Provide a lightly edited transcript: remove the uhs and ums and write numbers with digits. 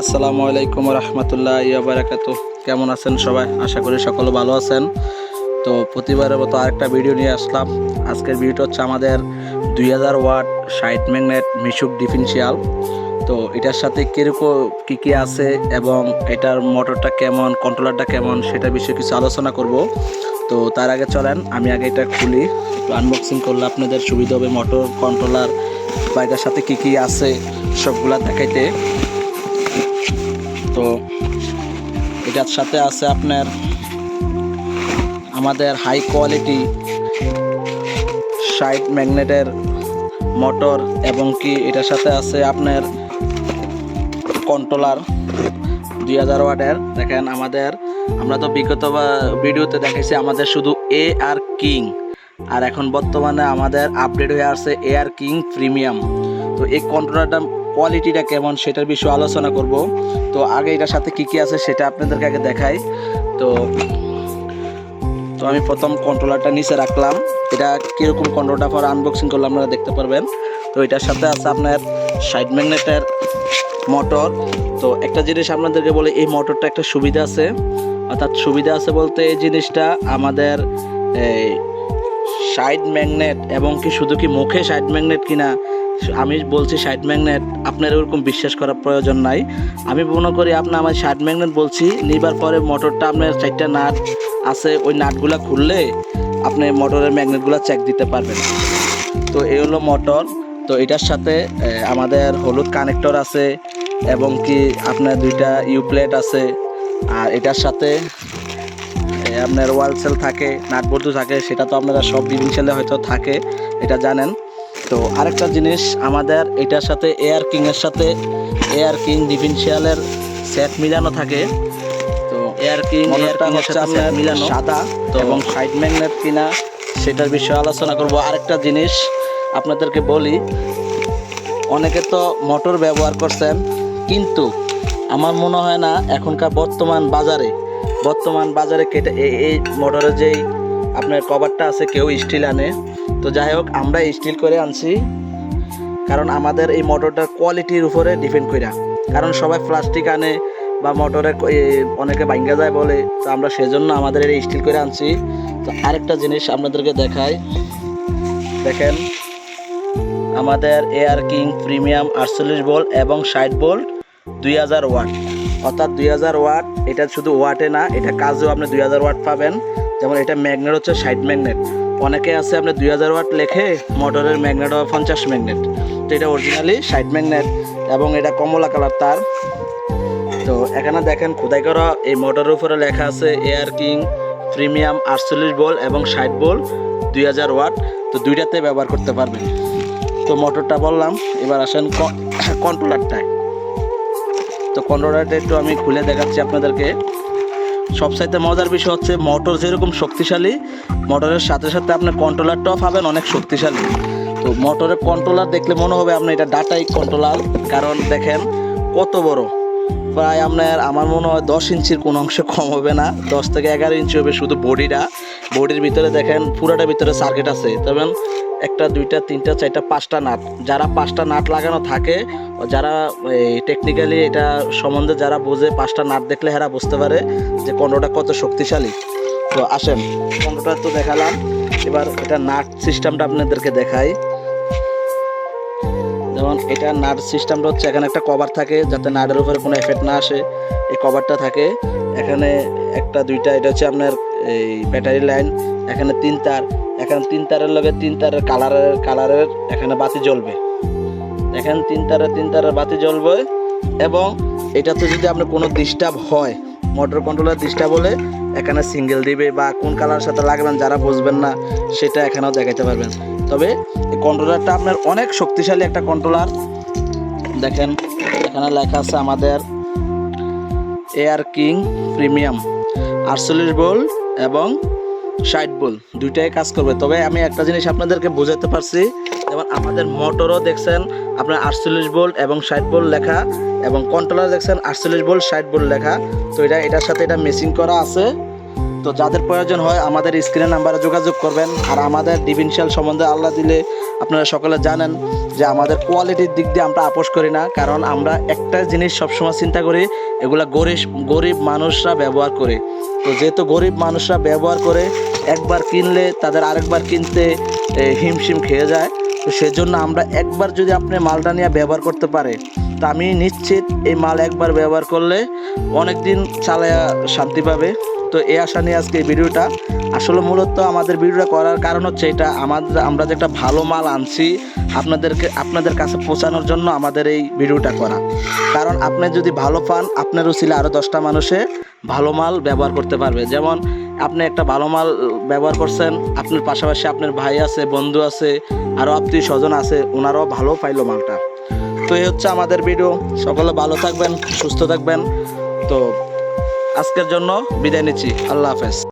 আসসালামু আলাইকুম রহমতুল্লাহি ওয়া বারাকাতুহু। কেমন আছেন সবাই? আশা করি সকলে ভালো আছেন। তো প্রতিবারের মতো আরেকটা ভিডিও নিয়ে আসলাম। আজকের ভিডিওটা হচ্ছে আমাদের 2000 ওয়াট 60 ম্যাগনেট মিশুক ডিফারেনশিয়াল। তো এটার সাথে কীরকম কী আছে এবং এটার মোটরটা কেমন, কন্ট্রোলারটা কেমন, সেটা বিষয়ে কিছু আলোচনা করব। তো তার আগে চলেন আমি আগে এটা খুলি, একটু আনবক্সিং করলে আপনাদের সুবিধা হবে। মোটর, কন্ট্রোলার বা এটার সাথে কী আছে সবগুলা দেখাইতে। তো এটার সাথে আছে আপনার আমাদের হাই কোয়ালিটি 60 ম্যাগনেটের মোটর এবং কি এটার সাথে আছে আপনার কন্ট্রোলার 2000 ওয়াটের। দেখেন আমরা তো বিগত ভিডিওতে দেখাইছি আমাদের শুধু AR কিং, আর এখন বর্তমানে আমাদের আপডেট হয়ে আসছে AR কিং প্রিমিয়াম। তো এই কন্ট্রোলারটা কোয়ালিটিটা কেমন সেটার বিষয়ে আলোচনা করব। তো আগে এটার সাথে কী আছে সেটা আপনাদেরকে আগে দেখাই। তো আমি প্রথম কন্ট্রোলারটা নিচে রাখলাম। এটা কীরকম কন্ট্রোলারটা পর আনবক্সিং করলে আপনারা দেখতে পারবেন। তো এটার সাথে আছে আপনার 60 ম্যাগনেটের মোটর। তো একটা জিনিস আপনাদেরকে বলে, এই মোটরটা একটা সুবিধা আছে, অর্থাৎ সুবিধা আছে বলতে এই জিনিসটা আমাদের 60 ম্যাগনেট এবং কি শুধু কি মুখে 60 ম্যাগনেট কিনা, আমি বলছি 60 ম্যাগনেট, আপনার ওরকম বিশ্বাস করার প্রয়োজন নাই। আমি মনে করি আপনার আমার 60 ম্যাগনেট বলছি, নিবার পরে মোটরটা আপনার 4টা নাট আছে, ওই নাটগুলো খুললে আপনি মোটরের ম্যাগনেটগুলো চেক দিতে পারবেন। তো এই হলো মোটর। তো এটার সাথে আমাদের হলুদ কানেক্টর আছে এবং কি আপনার 2টা ইউ প্লেট আছে। আর এটার সাথে আপনার ওয়াল সেল থাকে, নাট বল্টু থাকে, সেটা তো আপনারা সব ডিফারেনশিয়ালে হয়তো থাকে, এটা জানেন। তো আরেকটা জিনিস, আমাদের এটার সাথে AR কিংয়ের সাথে AR কিং ডিফারেনশিয়ালের সেট মিলানো থাকে। তো AR কিং হচ্ছে আপনার মিলানো সাদা তো, এবং 60 ম্যাগনেট কিনা সেটার বিষয়ে আলোচনা করব। আরেকটা জিনিস আপনাদেরকে বলি, অনেকে তো মোটর ব্যবহার করছেন, কিন্তু আমার মনে হয় না এখনকার বর্তমান বাজারে কেটে এই মোটরের যেই আপনার কভারটা আছে কেউ স্টিল আনে। তো যাই হোক, আমরা স্টিল করে আনছি, কারণ আমাদের এই মোটরটার কোয়ালিটির উপরে ডিপেন্ড করা। কারণ সবাই প্লাস্টিক আনে বা মোটরে অনেকে ভাঙ্গা যায় বলে, তো আমরা সেজন্য আমাদের এই স্টিল করে আনছি। তো আরেকটা জিনিস আপনাদেরকে দেখাই, দেখেন আমাদের AR কিং প্রিমিয়াম 48 ভোল্ট এবং 60 ভোল্ট 2000 ওয়াট, অর্থাৎ 2000 ওয়াট। এটা শুধু ওয়াটে না, এটা কাজেও আপনি 2000 ওয়াট পাবেন। যেমন এটা ম্যাগনেট হচ্ছে 60 ম্যাগনেট, অনেকে আছে আপনি 2000 ওয়াট লেখে মোটরের ম্যাগনেট হবে 50 ম্যাগনেট। তো এটা অরিজিনালি 60 ম্যাগনেট এবং এটা কমলা কালার তার। তো এখানে দেখেন খোদাই করা এই মোটরের উপরে লেখা আছে AR কিং প্রিমিয়াম 48 ভোল্ট এবং 60 ভোল্ট 2000 ওয়াট। তো দুইটাতে ব্যবহার করতে পারবেন। তো মোটরটা বললাম, এবার আসেন কন্ট্রোলারটায়। তো কন্ট্রোলারটা একটু আমি খুলে দেখাচ্ছি আপনাদেরকে। সবচাইতে মজার বিষয় হচ্ছে, মোটর যেরকম শক্তিশালী, মোটরের সাথে সাথে আপনার কন্ট্রোলারটাও পাবেন অনেক শক্তিশালী। তো মোটরের কন্ট্রোলার দেখলে মনে হবে আপনার এটা ডাটাই কন্ট্রোলার, কারণ দেখেন কত বড়, প্রায় আমার মনে হয় 10 ইঞ্চির কোনো অংশ কম হবে না, 10 থেকে 11 ইঞ্চি হবে শুধু বডির ভিতরে। দেখেন পুরাটার ভিতরে সার্কিট আছে, তবে 1টা 2টা 3টা 4টা 5টা নাট, যারা 5টা নাট লাগানো থাকে, যারা টেকনিক্যালি এটা সম্বন্ধে যারা বোঝে, 5টা নাট দেখলে এরা বুঝতে পারে যে কন্ট্রোলটা কত শক্তিশালী। তো আসেন, কন্ট্রোলটা তো দেখালাম, এবার এটা নাট সিস্টেমটা আপনাদেরকে দেখাই। যেমন এটা নাট সিস্টেমটা হচ্ছে, এখানে একটা কভার থাকে যাতে নাটের উপরে কোনো এফেক্ট না আসে, এই কভারটা থাকে। এখানে 1টা 2টা, এটা হচ্ছে আপনার এই ব্যাটারি লাইন। এখানে 3 তার, এখানে 3 তারের লগে 3 তারের কালারের এখানে বাতি জ্বলবে। দেখেন 3 তারের বাতি জ্বলবে। এবং এটাতে যদি আপনার কোনো ডিস্টার্ব হয়, মোটর কন্ট্রোলার ডিস্টার্ব হলে এখানে সিঙ্গেল দিবে, বা কোন কালারের সাথে লাগবেন যারা বুঝবেন না সেটা এখানেও দেখাতে পারবেন। তবে এই কন্ট্রোলারটা আপনার অনেক শক্তিশালী একটা কন্ট্রোলার। দেখেন এখানে লেখা আছে আমাদের AR কিং প্রিমিয়াম 48 ভোল্ট এবং 60 ভোল্ট, দুইটাই কাজ করবে। তবে আমি একটা জিনিস আপনাদেরকে বোঝাতে পারছি, যেমন আমাদের মোটরও দেখছেন আপনার 48 ভোল্ট এবং 60 ভোল্ট লেখা, এবং কন্ট্রোলার দেখছেন 48 ভোল্ট 60 ভোল্ট লেখা। তো এটার সাথে এটা মেশিং করা আছে। তো যাদের প্রয়োজন হয় আমাদের স্ক্রিনে নাম্বারে যোগাযোগ করবেন। আর আমাদের ডিফেন্সিয়াল সম্বন্ধে আল্লাহ দিলে আপনারা সকলে জানেন যে আমাদের কোয়ালিটির দিক দিয়ে আমরা আপোষ করি না, কারণ আমরা একটা জিনিস সবসময় চিন্তা করি, এগুলা গরিব মানুষরা ব্যবহার করে। তো যেহেতু গরিব মানুষরা ব্যবহার করে, একবার কিনলে তাদের আরেকবার কিনতে হিমশিম খেয়ে যায়। তো সেজন্য আমরা একবার যদি আপনি মালটা নিয়ে ব্যবহার করতে পারে, তো আমি নিশ্চিত এই মাল একবার ব্যবহার করলে অনেক দিন চালায়া শান্তি পাবে। তো এই আশা নিয়ে আজকে এই ভিডিওটা, আসলে মূলত আমাদের ভিডিওটা করার কারণ হচ্ছে এটা, আমরা যে একটা ভালো মাল আনছি আপনাদের কাছে পৌঁছানোর জন্য আমাদের এই ভিডিওটা করা। কারণ আপনি যদি ভালো পান, আপনার উচিলে আরও 10টা মানুষে ভালো মাল ব্যবহার করতে পারবে। যেমন আপনি একটা ভালো মাল ব্যবহার করছেন, আপনার পাশাপাশি আপনার ভাই আছে, বন্ধু আছে, আরও আত্মীয় স্বজন আছে, ওনারাও ভালো পাইলো মালটা। তো এই হচ্ছে আমাদের ভিডিও। সকলে ভালো থাকবেন, সুস্থ থাকবেন। তো আজকের জন্য বিদায় নিচ্ছি। আল্লাহ হাফেজ।